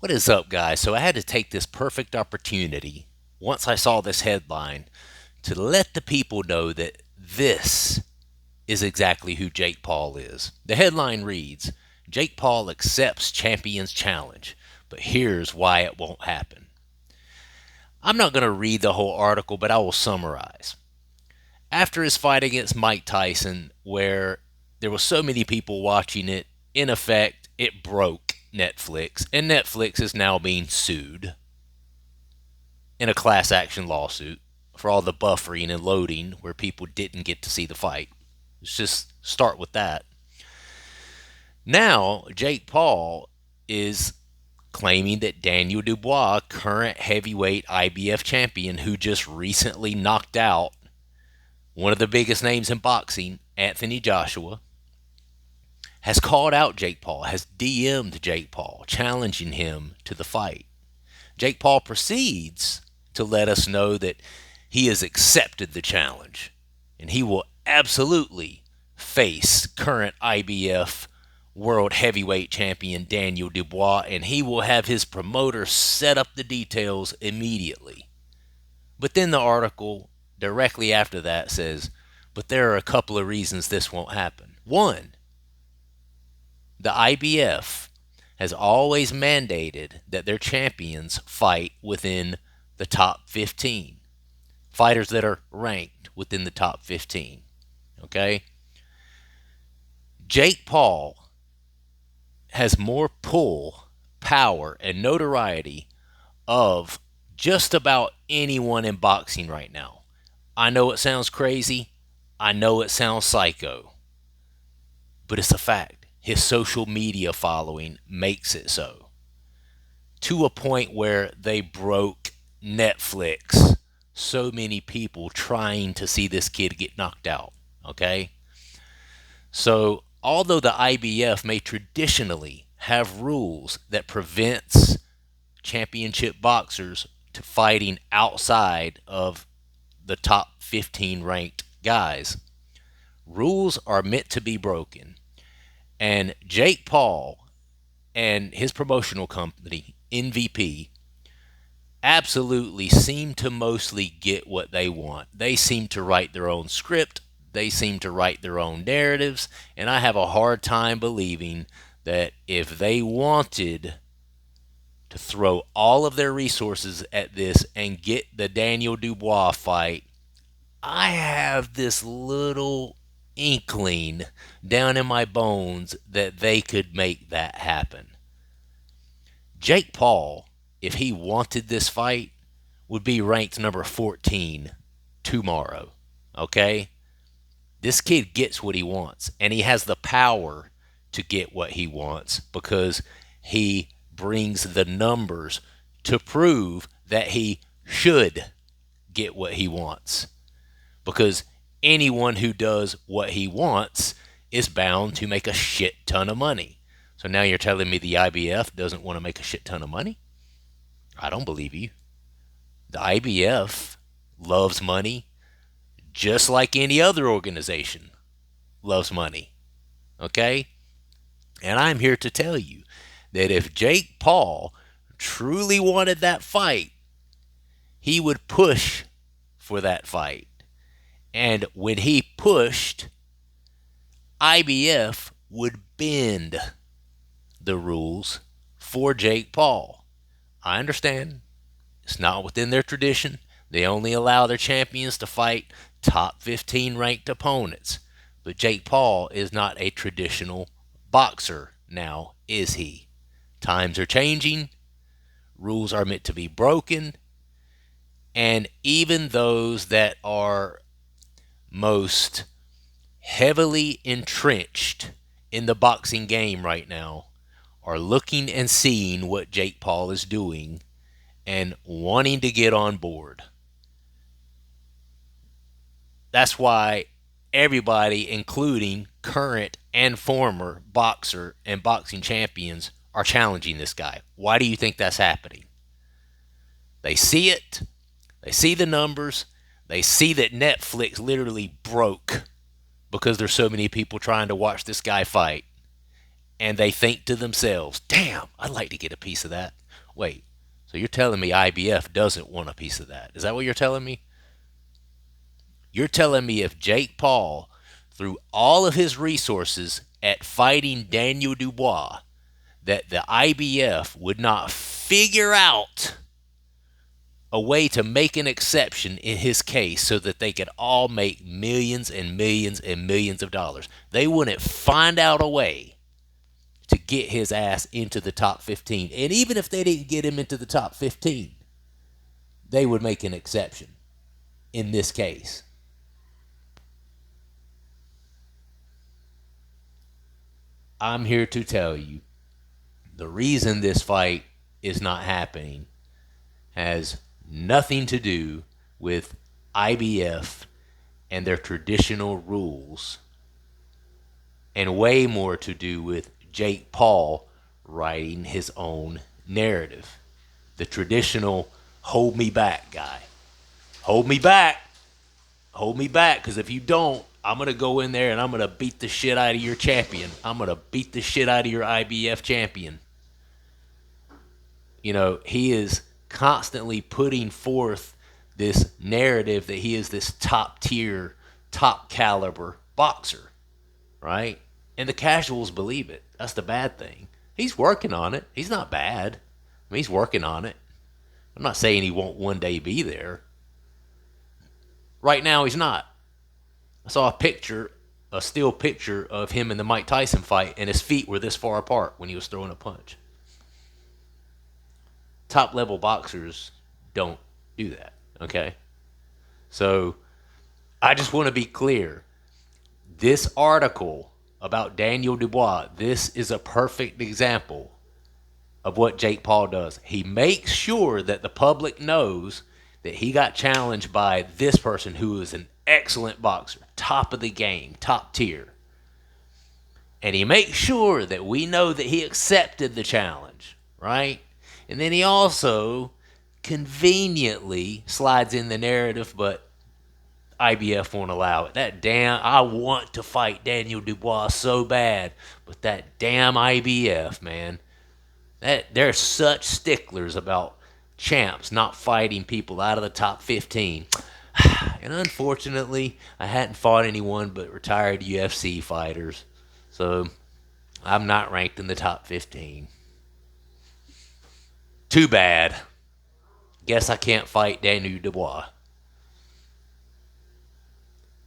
What is up, guys? So I had to take this perfect opportunity once I saw this headline to let the people know that this is exactly who Jake Paul is. The headline reads, Jake Paul accepts Champions Challenge, but here's why it won't happen. I'm not going to read the whole article, but I will summarize. After his fight against Mike Tyson, where there were so many people watching it, in effect, it broke Netflix, and Netflix is now being sued in a class action lawsuit for all the buffering and loading where people didn't get to see the fight. Let's just start with that. Now, Jake Paul is claiming that Daniel Dubois, current heavyweight IBF champion who just recently knocked out one of the biggest names in boxing, Anthony Joshua, has called out Jake Paul, has DM'd Jake Paul, challenging him to the fight. Jake Paul proceeds to let us know that he has accepted the challenge and he will absolutely face current IBF World Heavyweight Champion Daniel Dubois, and he will have his promoter set up the details immediately. But then the article directly after that says, but there are a couple of reasons this won't happen. One, the IBF has always mandated that their champions fight within the top 15. Fighters that are ranked within the top 15. Okay? Jake Paul has more pull, power, and notoriety of just about anyone in boxing right now. I know it sounds crazy. I know it sounds psycho. But it's a fact. His social media following makes it so. To a point where they broke Netflix. So many people trying to see this kid get knocked out. Okay? So, although the IBF may traditionally have rules that prevents championship boxers to fighting outside of the top 15 ranked guys, rules are meant to be broken. And Jake Paul and his promotional company, MVP, absolutely seem to mostly get what they want. They seem to write their own script. They seem to write their own narratives. And I have a hard time believing that if they wanted to throw all of their resources at this and get the Daniel Dubois fight, I have this little inkling down in my bones that they could make that happen. Jake Paul, if he wanted this fight, would be ranked number 14 tomorrow. Okay? This kid gets what he wants, and he has the power to get what he wants because he brings the numbers to prove that he should get what he wants. Because anyone who does what he wants is bound to make a shit ton of money. So now you're telling me the IBF doesn't want to make a shit ton of money? I don't believe you. The IBF loves money just like any other organization loves money. Okay? And I'm here to tell you that if Jake Paul truly wanted that fight, he would push for that fight. And when he pushed, IBF would bend the rules for Jake Paul. I understand it's not within their tradition. They only allow their champions to fight top 15 ranked opponents. But Jake Paul is not a traditional boxer now, is he? Times are changing. Rules are meant to be broken. And even those that are most heavily entrenched in the boxing game right now are looking and seeing what Jake Paul is doing and wanting to get on board. That's why everybody, including current and former boxer and boxing champions, are challenging this guy. Why do you think that's happening? They see it. They see the numbers. They see that Netflix literally broke because there's so many people trying to watch this guy fight. and they think to themselves, damn, I'd like to get a piece of that. Wait, so you're telling me IBF doesn't want a piece of that? Is that what you're telling me? You're telling me if Jake Paul threw all of his resources at fighting Daniel Dubois, that the IBF would not figure out a way to make an exception in his case so that they could all make millions and millions and millions of dollars? They wouldn't find out a way to get his ass into the top 15. And even if they didn't get him into the top 15, they would make an exception in this case. I'm here to tell you the reason this fight is not happening has nothing to do with IBF and their traditional rules, and way more to do with Jake Paul writing his own narrative. The traditional hold me back guy. Hold me back. Hold me back, because if you don't, I'm going to go in there and I'm going to beat the shit out of your champion. I'm going to beat the shit out of your IBF champion. You know, he is constantly putting forth this narrative that he is this top tier, top caliber boxer, right? And the casuals believe it. That's the bad thing. He's working on it. He's not bad. I mean, he's working on it. I'm not saying he won't one day be there. Right now, he's not. I saw a still picture of him in the Mike Tyson fight, and his feet were this far apart when he was throwing a punch. Top level boxers don't do that, okay? So I just want to be clear. This article about Daniel Dubois, this is a perfect example of what Jake Paul does. He makes sure that the public knows that he got challenged by this person who is an excellent boxer, top of the game, top tier. And he makes sure that we know that he accepted the challenge, right? And then he also conveniently slides in the narrative, but IBF won't allow it. That damn, I want to fight Daniel Dubois so bad, but that damn IBF, man, they're such sticklers about champs not fighting people out of the top 15. And unfortunately, I hadn't fought anyone but retired UFC fighters, so I'm not ranked in the top 15. Too bad. Guess I can't fight Daniel Dubois.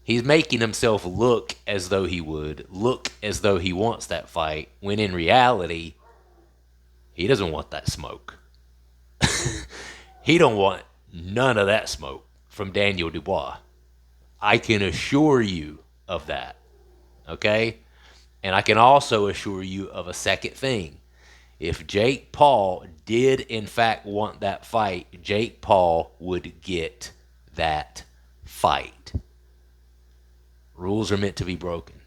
He's making himself look as though he would, look as though he wants that fight, when in reality, he doesn't want that smoke. He don't want none of that smoke from Daniel Dubois. I can assure you of that, okay? And I can also assure you of a second thing. If Jake Paul did in fact want that fight, Jake Paul would get that fight. Rules are meant to be broken.